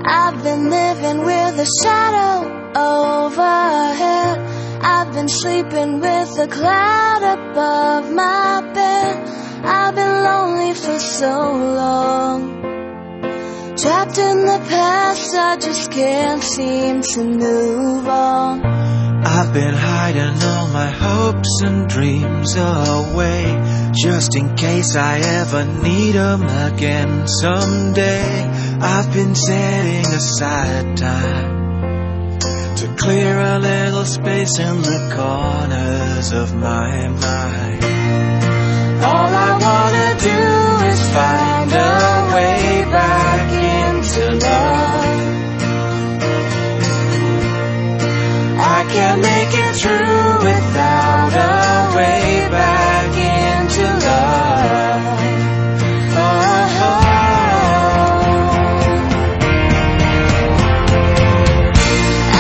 I've been living with a shadow overhead. I've been sleeping with a cloud above my bed. I've been lonely for so long, trapped in the past, I just can't seem to move on. I've been hiding all my hopes and dreams away, just in case I ever need 'em again someday. I've been setting aside time to clear a little space in the corners of my mind. All I wanna do is find a way back into love. I can't make it through without a way back into love.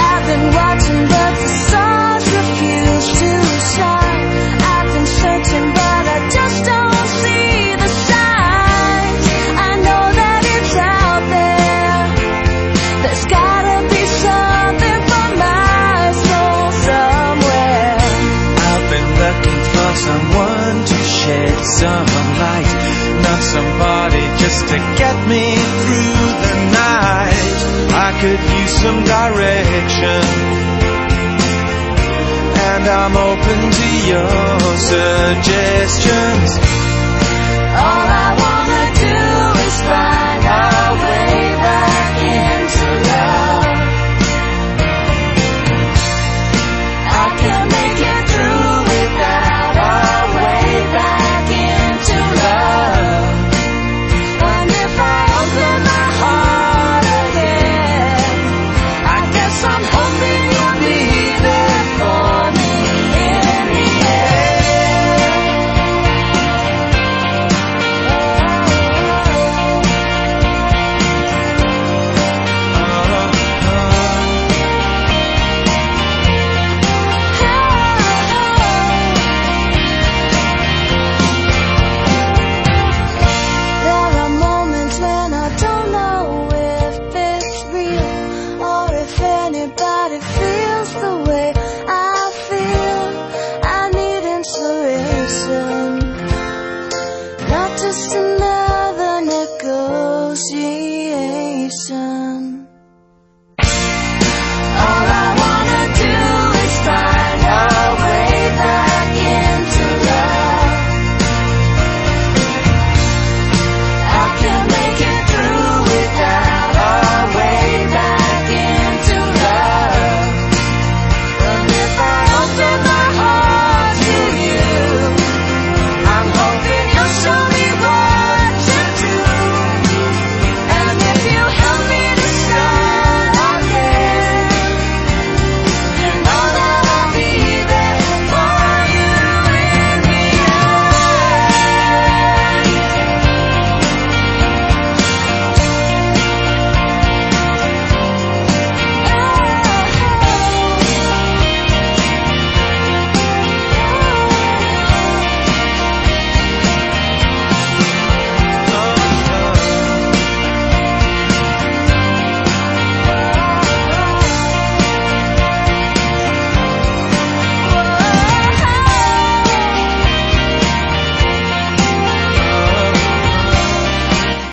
I've been watching but the stars refuse to shine. I've been searching but I just don't see the signs. I know that it's out there. There's gotta be something for my soul somewhere. I've been looking for someone to shed some light, not somebody just to get me through the night. I could use some direction, and I'm open to your suggestions.